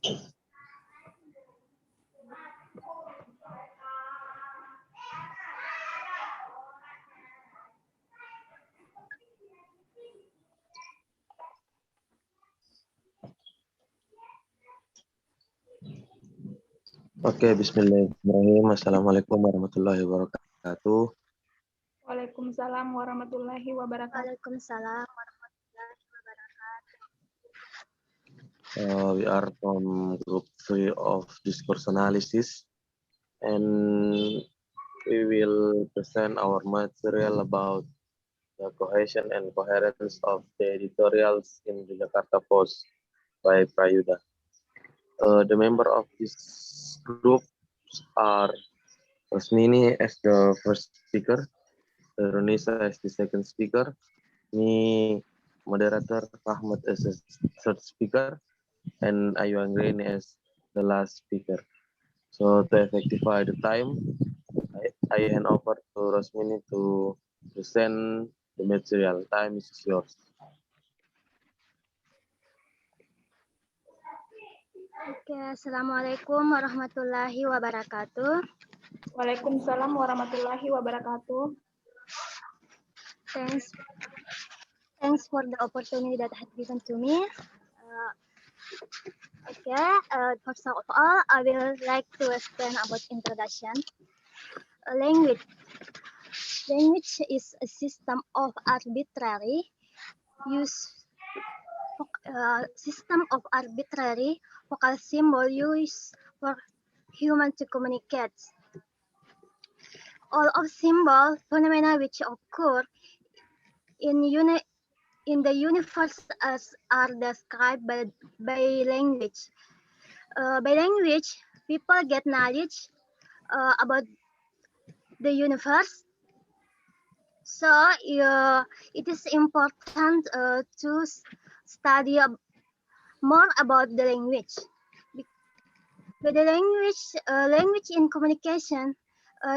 Oke, bismillahirrahmanirrahim. Assalamualaikum warahmatullahi wabarakatuh. Waalaikumsalam warahmatullahi wabarakatuh. Waalaikumsalam warahmatullahi wabarakatuh. We are from group 3 of discourse analysis, and we will present our material about the cohesion and coherence of the editorials in the Jakarta Post by Prayuda. The member of this group are Rosmini as the first speaker, Ronisa as the second speaker, me, moderator Ahmad as the third speaker, and Ayu Anggreni as the last speaker. So to effectify the time, I hand over to Rosmini to present the material. Time is yours. Oke, Assalamualaikum warahmatullahi wabarakatuh. Waalaikumsalam warahmatullahi wabarakatuh. Thanks for the opportunity that has given to me. First of all, I will like to explain about introduction. Language is a system of arbitrary vocal symbol used for human to communicate. All of symbol phenomena which occur in the universe are described by language. By language, people get knowledge about the universe. So it is important to study more about the language. But the language in communication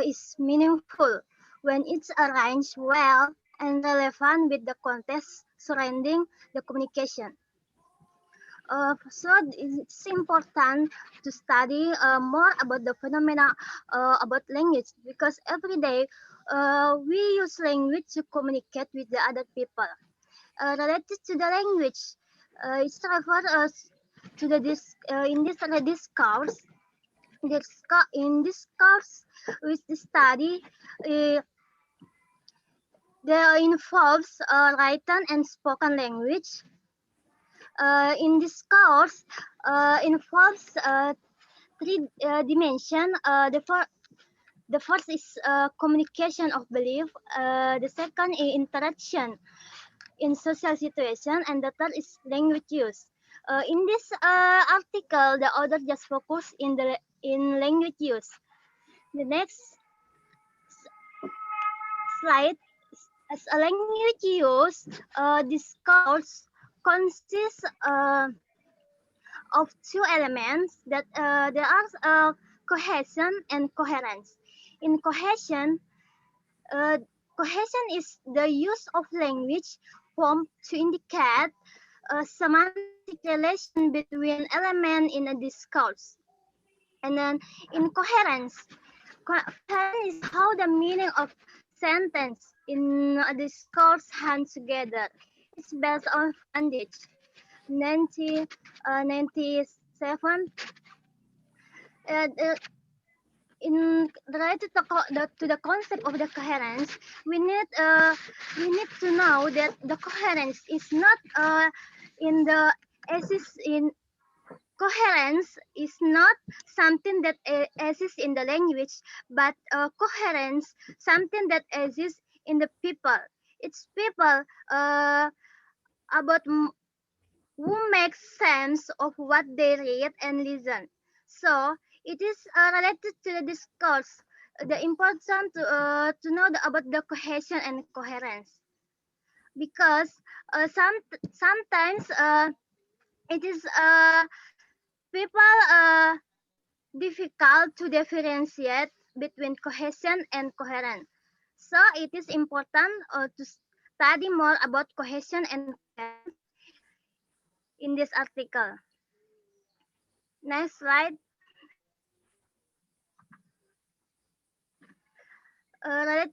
is meaningful when it's arranged well and relevant with the context surrounding the communication. So it's important to study more about the phenomena about language, because every day we use language to communicate with the other people. Related to the language, it's referred to the in this discourse. In this course, with the study, there involves written and spoken language. In this course, involves three dimensions. The first is communication of belief. The second is interaction in social situation, and the third is language use. In this article, the author just focus in language use. The next slide, as a language use, discourse consists of two elements that there are cohesion and coherence. In cohesion, cohesion is the use of language form to indicate a semantic relation between elements in a discourse. And then in coherence is how the meaning of sentence in a discourse hangs together. It's based on Fandich 1997. In related to the concept of the coherence, we need to know that the coherence is not in the exists in coherence is not something that exists in the language, but coherence something that exists in the people. It's people about who makes sense of what they read and listen. So it is related to the discourse. The important to know about the cohesion and coherence, because sometimes it is people difficult to differentiate between cohesion and coherence. So it is important to study more about cohesion and coherence in this article. Next slide. The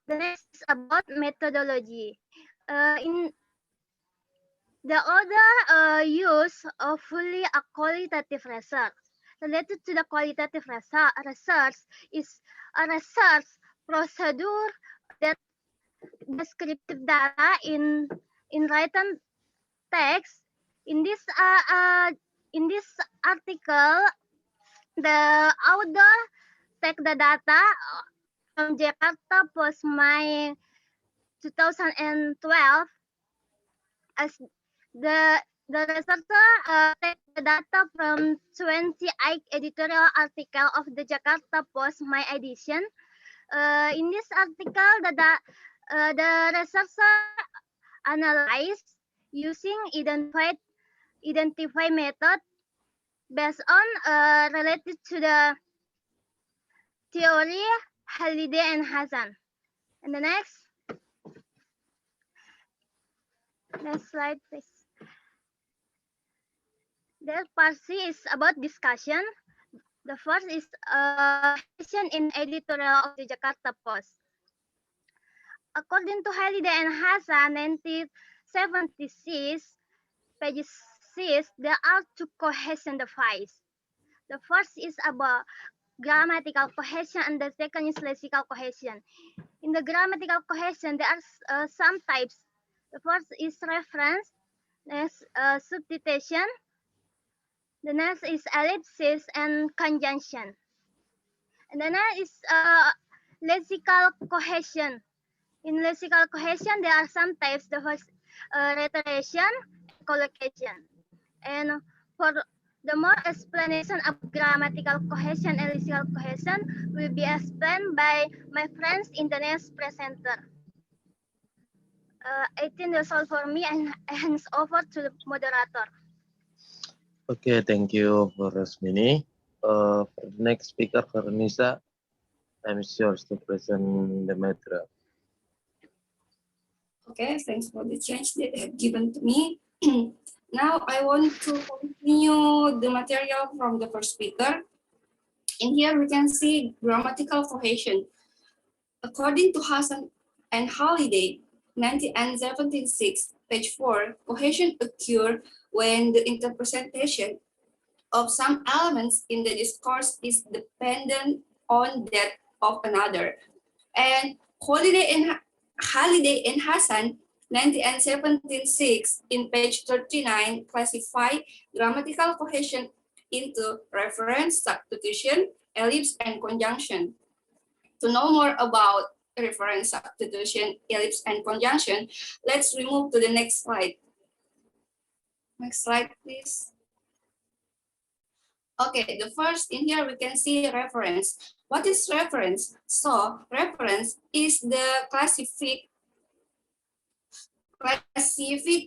next is about methodology. In the other use of fully a qualitative research. Related to the qualitative research is a research procedure that descriptive data in written text. In this article, the author take the data from Jakarta Post May 2012 as the researcher take the data from 28 editorial article of the Jakarta Post My edition. In this article, the researcher analyzed using identify method based on related to the theory Halliday and Hasan. And the next slide, please. The part C is about discussion. The first is session in editorial of the Jakarta Post. According to Halliday and Hasan, 1976, page 6, there are two cohesion devices. The first is about grammatical cohesion and the second is lexical cohesion. In the grammatical cohesion, there are some types. The first is reference, next substitution, the next is ellipsis and conjunction. And the next is lexical cohesion. In lexical cohesion, there are some types. The first reiteration, collocation. And for the more explanation of grammatical cohesion and lexical cohesion will be explained by my friends in the next presenter. 18 that's all for me and hands over to the moderator. Okay, thank you for Rosmini. For the next speaker, Farnisa, I'm yours to present the material. Okay, thanks for the chance that you have given to me. Now I want to continue the material from the first speaker. In here we can see grammatical cohesion. According to Hasan and Halliday, 1976, page 4, cohesion occurs when the interpretation of some elements in the discourse is dependent on that of another. And Halliday and Hasan, 1976, in page 39, classify grammatical cohesion into reference, substitution, ellipse, and conjunction. To know more about reference, substitution, ellipse, and conjunction, let's remove to the next slide. Next slide, please. Okay, the first in here we can see reference. What is reference? So reference is the classific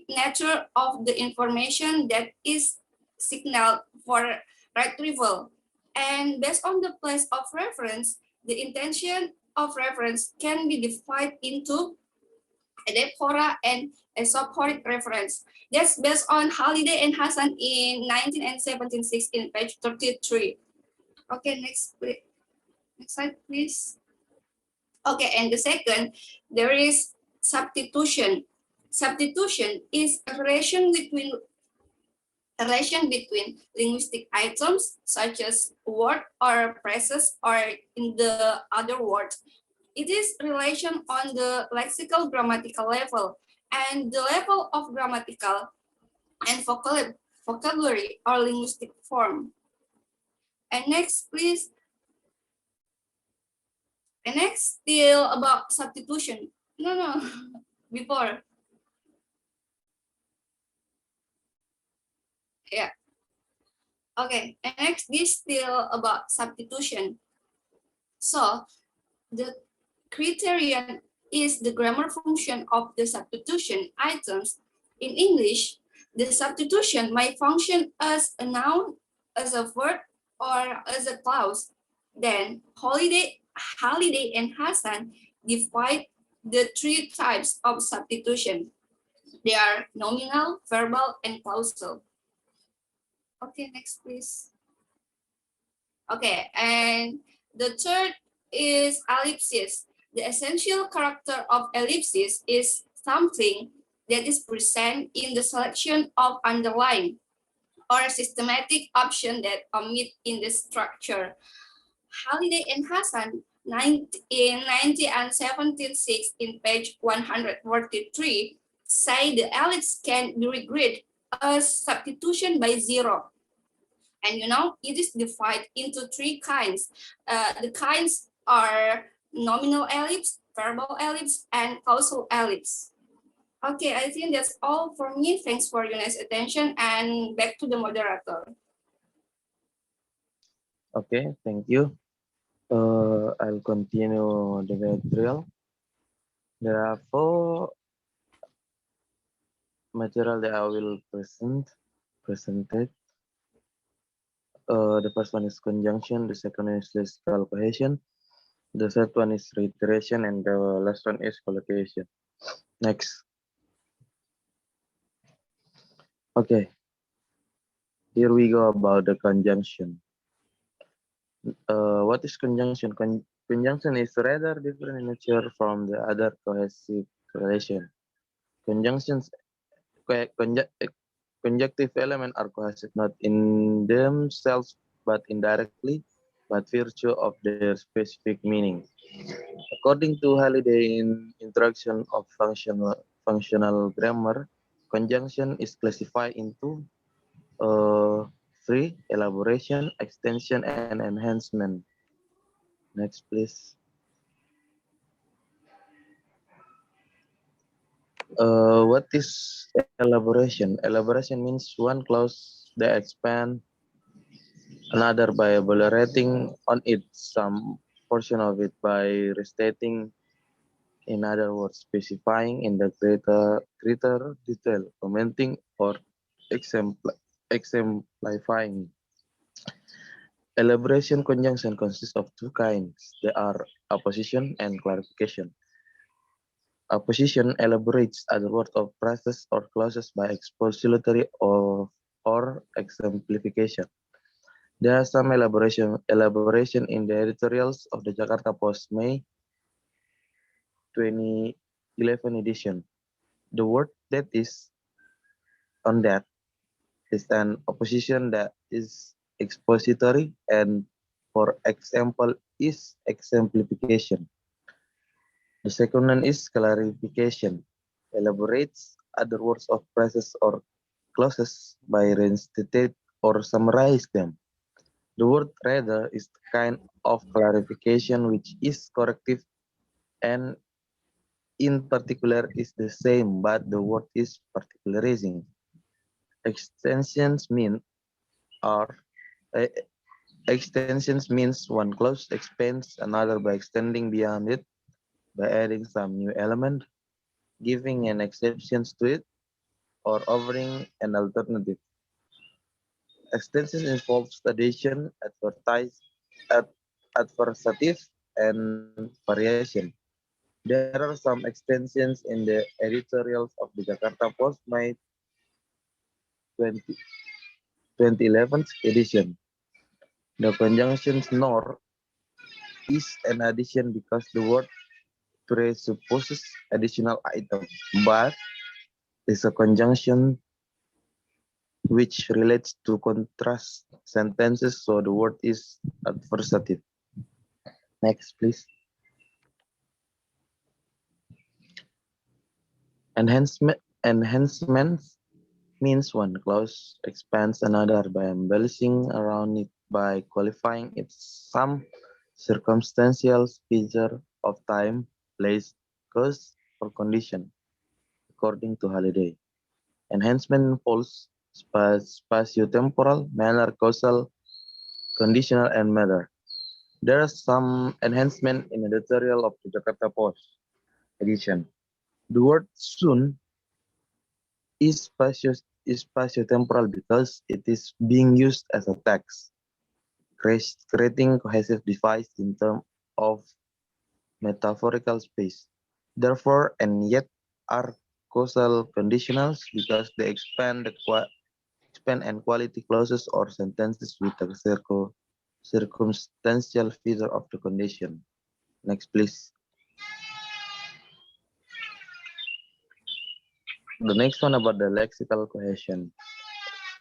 nature of the information that is signaled for retrieval. And based on the place of reference, the intention of reference can be divided into adephora and esophoric reference. That's based on Halliday and Hasan in 1976 in page 33. Okay, next slide, please. Okay, and the second, there is substitution. Substitution is a relation between linguistic items such as word or phrases or in the other words. It is relation on the lexical grammatical level and the level of grammatical and vocabulary or linguistic form. And next, please. And next, still about substitution. No, before. Yeah. Okay, and next, this still about substitution. So, the criterion is the grammar function of the substitution items. In English, the substitution might function as a noun, as a verb, or as a clause. Then Halliday and Hasan divide the three types of substitution. They are nominal, verbal, and clausal. Okay, next please. Okay, and the third is ellipsis. The essential character of ellipsis is something that is present in the selection of underlying or a systematic option that omit in the structure. Halliday and Hassan in 19 and 176 in page 143 say the ellipse can be regarded as substitution by zero. And you know, it is divided into three kinds. The kinds are nominal ellipse, verbal ellipse, and causal ellipse. Okay, I think that's all for me. Thanks for your nice attention, and back to the moderator. Okay, thank you. I'll continue the material. There are 4 material that I will presented. The first one is conjunction, the second one is lexical cohesion, the third one is reiteration, and the last one is collocation. Next. Okay. Here we go about the conjunction. What is conjunction? Conjunction is rather different in nature from the other cohesive relation. Conjunctions, conjunctive elements are cohesive not in themselves but indirectly, by virtue of their specific meaning. According to Halliday in Introduction of Functional Grammar, conjunction is classified into 3: elaboration, extension, and enhancement. Next, please. What is elaboration? Elaboration means one clause that expands another by elaborating on it, some portion of it by restating, in other words, specifying in the greater detail, commenting or exemplifying. Elaboration conjunction consists of 2 kinds. They are apposition and clarification. Apposition elaborates other words of phrases or clauses by expository or exemplification. There are some elaboration in the editorials of the Jakarta Post May 2011 edition. The word that is on that is an opposition that is expository, and for example is exemplification. The second one is clarification, elaborates other words of phrases or clauses by reinstating or summarize them. The word rather is the kind of clarification which is corrective and in particular is the same, but the word is particularizing. Extensions mean are extensions means one clause expands another by extending beyond it, by adding some new element, giving an exception to it, or offering an alternative. Extension involves addition, adversative, and variation. There are some extensions in the editorials of the Jakarta Post May 2011 edition. The conjunction nor is an addition because the word presupposes additional item, but is a conjunction which relates to contrast sentences, so the word is adversative. Next, please. Enhancements means one clause expands another by embellishing around it, by qualifying it some circumstantial feature of time, place, cause, or condition, according to Halliday. Enhancement involves spatiotemporal, manner, causal, conditional, and matter. There are some enhancement in the editorial of the Jakarta Post edition. The word soon is spatiotemporal because it is being used as a text, creating cohesive device in terms of metaphorical space. Therefore, and yet are causal conditionals because they expand explain and quality clauses or sentences with the circumstantial feature of the condition. Next, please. The next one about the lexical cohesion.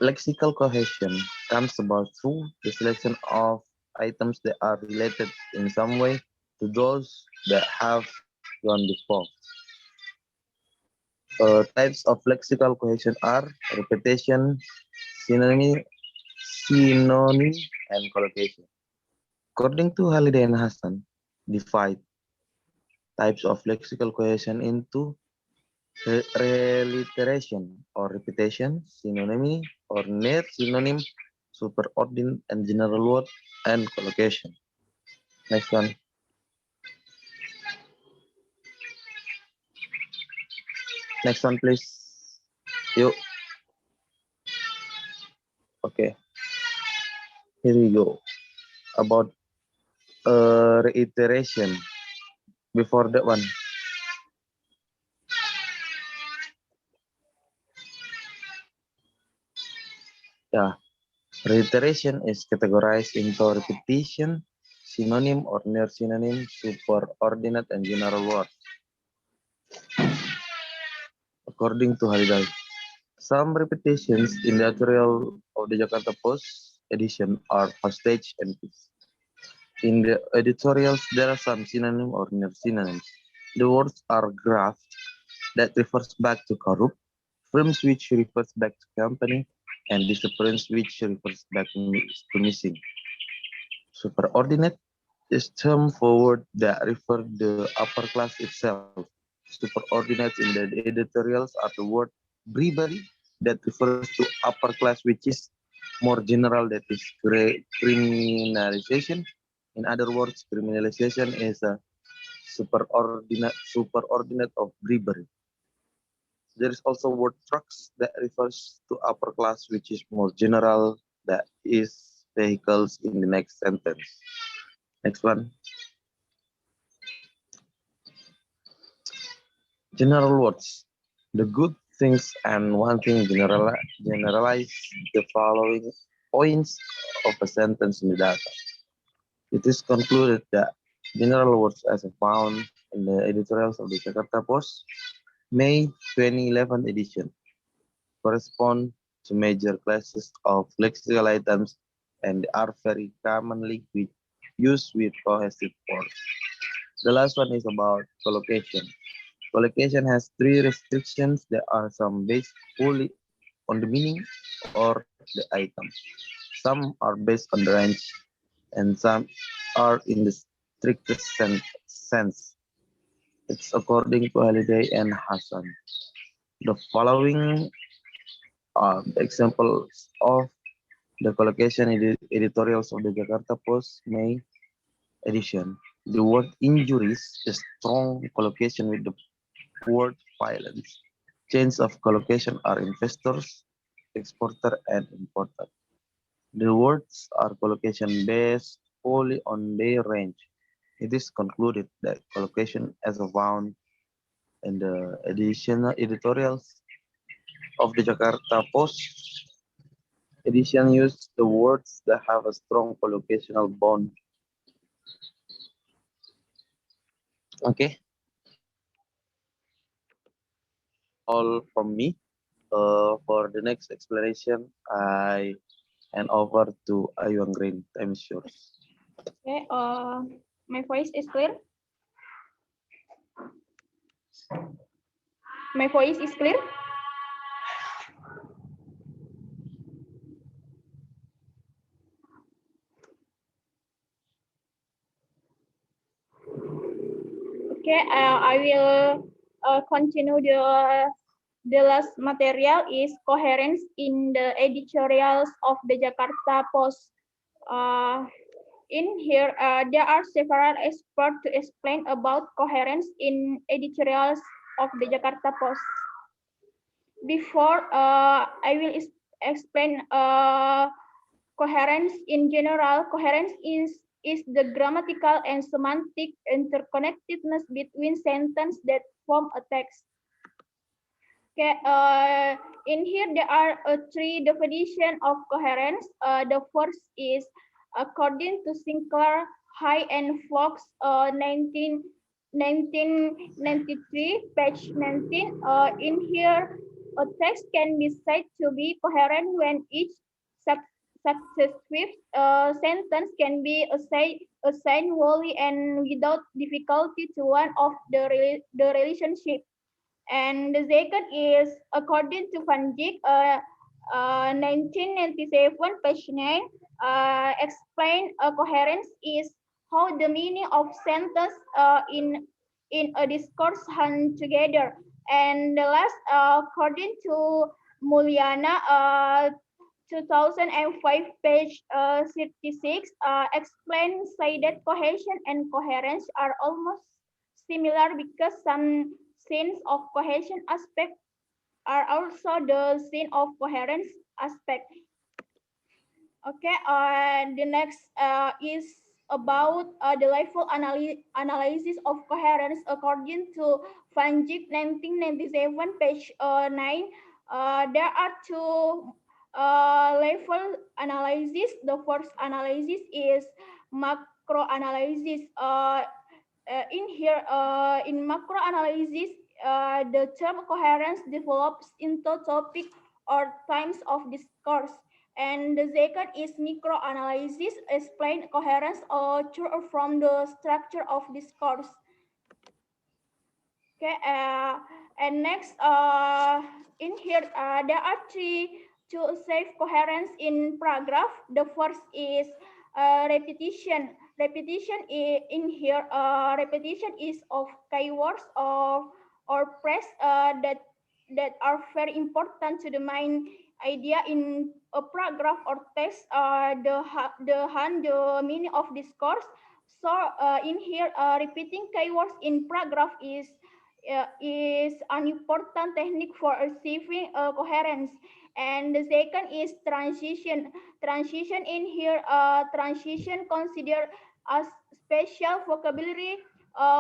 Lexical cohesion comes about through the selection of items that are related in some way to those that have gone before. Types of lexical cohesion are repetition, synonym, and collocation. According to Halliday and Hassan, divide types of lexical cohesion into reliteration or repetition, synonymy or near synonym, superordinate and general word, and collocation. Next one. Next one, please. Yuk. Okay. Here we go. About reiteration. Before that one. Yeah. Reiteration is categorized into repetition, synonym or near synonym, superordinate, and general word. According to Halliday, some repetitions in the editorial of the Jakarta Post edition are postage and piece. In the editorials, there are some synonym or near synonyms. The words are graph that refers back to Korup, films which refers back to company, and disappearance which refers back to missing. Superordinate is term for word that refer the upper class itself. Superordinates in the editorials are the word bribery that refers to upper class, which is more general, that is criminalization. In other words, criminalization is a superordinate of bribery. There is also word trucks that refers to upper class, which is more general, that is vehicles in the next sentence. Next one. General words. The good things and one thing generalize the following points of a sentence in the data. It is concluded that general words as found in the editorials of the Jakarta Post, May 2011 edition, correspond to major classes of lexical items and are very commonly used with cohesive forms. The last one is about collocation. Collocation has three restrictions. There are some based fully on the meaning or the item. Some are based on the range, and some are in the strictest sense. It's according to Halliday and Hassan. The following are the examples of the collocation editorials of the Jakarta Post May edition. The word injuries is strong collocation with the word violence. Chains of collocation are investors, exporter, and importer. The words are collocation based only on their range. It is concluded that collocation as found in the additional editorials of the Jakarta Post edition use the words that have a strong collocational bond. Okay. All from me. For the next explanation, I hand over to Ayu Anggrain. Time is yours. Okay, my voice is clear? My voice is clear? Okay, I will continue the last material is coherence in the editorials of the Jakarta Post. In here, there are several experts to explain about coherence in editorials of the Jakarta Post. Before I will explain coherence in general, coherence is the grammatical and semantic interconnectedness between sentences that form a text. Okay, in here there are three definitions of coherence. The first is according to Sinclair, High and Fox, 1993, page 19. In here, a text can be said to be coherent when each successive sentence can be assigned wholly and without difficulty to one of the relationship. And the second is according to Van Dijk, 1997, page 9, explain coherence is how the meaning of sentence in a discourse hang together. And the last, according to Mulyana, 2005, page 36, explain say that cohesion and coherence are almost similar because some scenes of cohesion aspect are also the scene of coherence aspect. Okay, the next is about the level analysis of coherence according to Van Dijk 1997, page 9. There are two level analysis. The first analysis is macro analysis. In here, in macro analysis, the term coherence develops into topic or types of discourse. And the second is micro analysis, explain coherence from the structure of discourse. Okay, and next, in here, there are three to save coherence in paragraph. The first is repetition. Repetition in here, repetition is of keywords or phrase that are very important to the main idea in a paragraph or text. The meaning of discourse. So in here, repeating keywords in paragraph is an important technique for achieving coherence. And the second is transition. Transition in here, transition consider as special vocabulary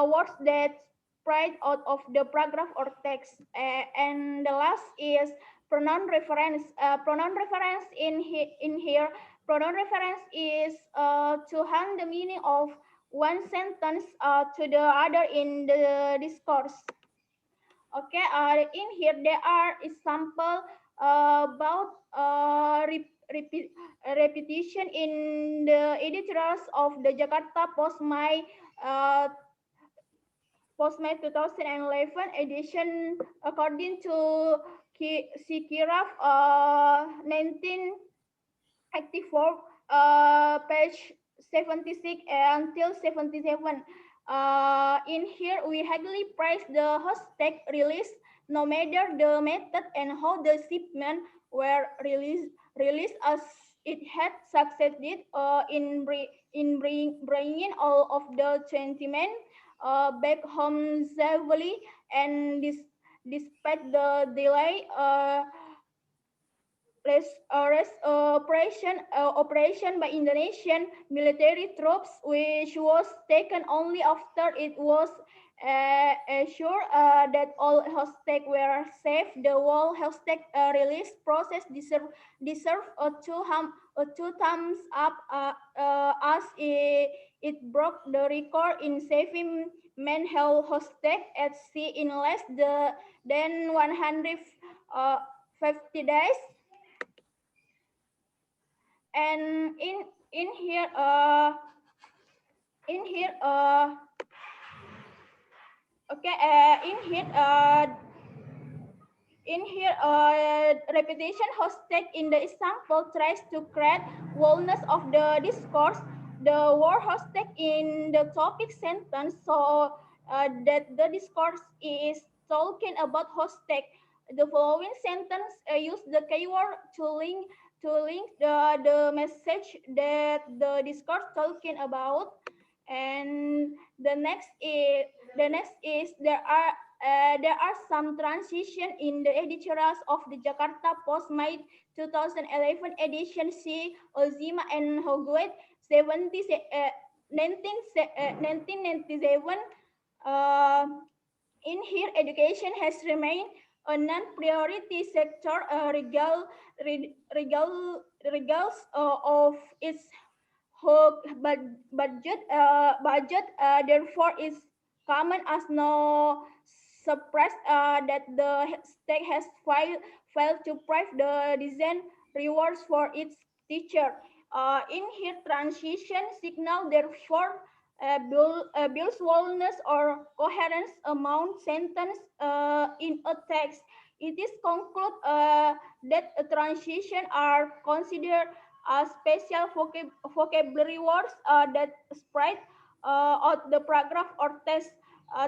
words that spread out of the paragraph or text. And the last is pronoun reference. Pronoun reference in here, pronoun reference is to hand the meaning of one sentence to the other in the discourse. Okay, in here there are example about repetition in the editorials of the Jakarta Post May Post May 2011 edition, according to Sikiraf 1984, page 76 until 77. In here, we heavily praise the hashtag release, no matter the method and how the shipment were released as it had succeeded in bringing all of the 20 men back home safely, and despite the delay, operation by Indonesian military troops, which was taken only after it was assured that all hostages were safe. The whole hostage release process deserve a two thumbs up as it broke the record in saving men held hostage at sea in less than 150 days. And in here, okay, repetition hosted in the example tries to create wholeness of the discourse. The word hosted in the topic sentence, so that the discourse is talking about hosted. The following sentence use the keyword to link the message that the discourse talking about. And the next is there are some transition in the editorials of the Jakarta Post May 2011 edition. C. Ozima and Hoguet 1997. In here, education has remained a non-priority sector regals of its whole budget. Therefore, is common as no surprise that the state has failed to provide the design rewards for its teacher. In here, transition signal therefore builds wellness or coherence among sentence in a text. It is conclude that a transition are considered as special vocabulary words that spread out the paragraph or text.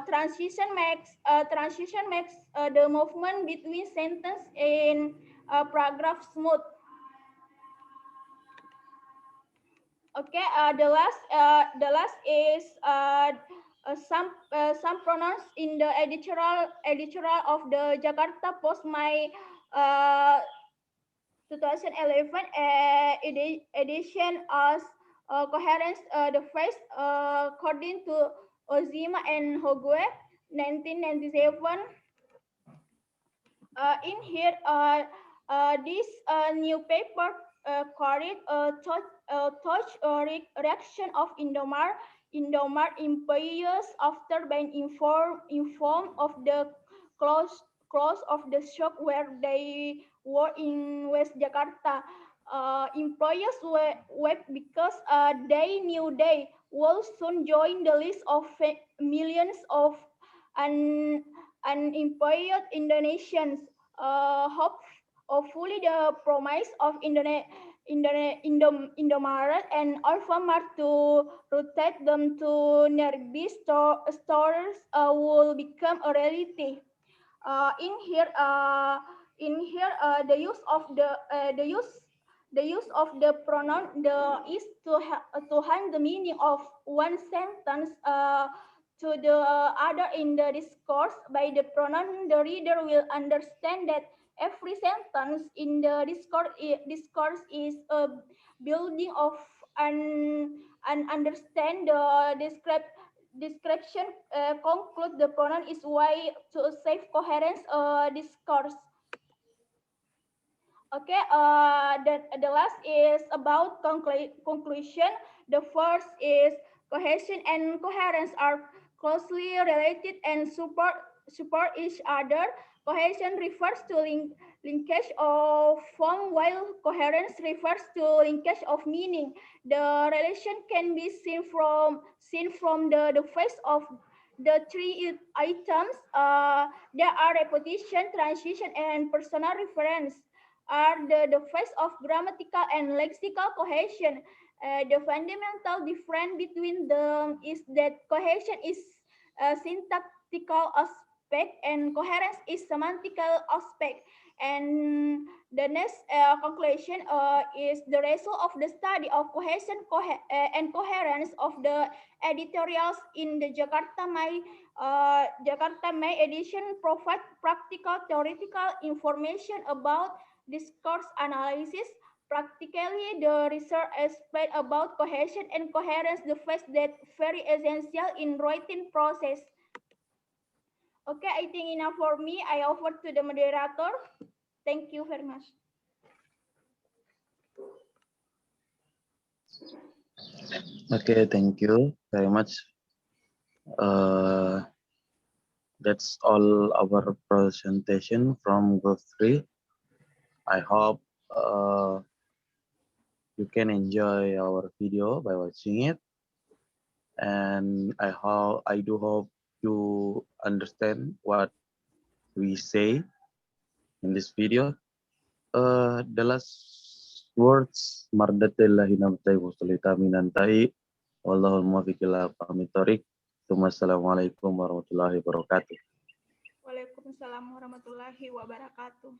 Transition makes the movement between sentence and paragraph smooth. Okay, the last is some pronouns in the editorial of the Jakarta Post my 2011 edition as coherence the first according to Ozima and Hogue 1997. In here, this new paper carried a touch reaction of Indomar employees after being informed of the close of the shop where they were in West Jakarta. Employers wept because they knew they will soon join the list of millions of unemployed Indonesians. Hopefully the promise of Indomaret and Alfamart to rotate them to nearby stores will become a reality. In here, the use of the pronoun is to hand the meaning of one sentence to the other in the discourse. By the pronoun, the reader will understand that every sentence in the discourse is a building of and understand the description conclude the pronoun is way to save coherence discourse. Okay, the last is about conclusion. The first is cohesion and coherence are closely related and support each other. Cohesion refers to linkage of form, while coherence refers to linkage of meaning. The relation can be seen from the face of the three items. There are repetition, transition, and personal reference are the face of grammatical and lexical cohesion. The fundamental difference between them is that cohesion is a syntactical aspect and coherence is semantical aspect. And the next conclusion is the result of the study of cohesion and coherence of the editorials in the Jakarta May edition provide practical theoretical information about discourse analysis. Practically, the research explained about cohesion and coherence, the fact that very essential in writing process. Okay, I think enough for me. I offer to the moderator. Thank you very much. Okay, thank you very much. That's all our presentation from Group 3. I hope you can enjoy our video by watching it, and I do hope you understand what we say in this video. The last words, mardatillahi nabtai musulita minantai, wallahul muwaffiq ila aqwamit thoriq. Wassalamualaikum warahmatullahi wabarakatuh. Waalaikumsalam warahmatullahi wabarakatuh.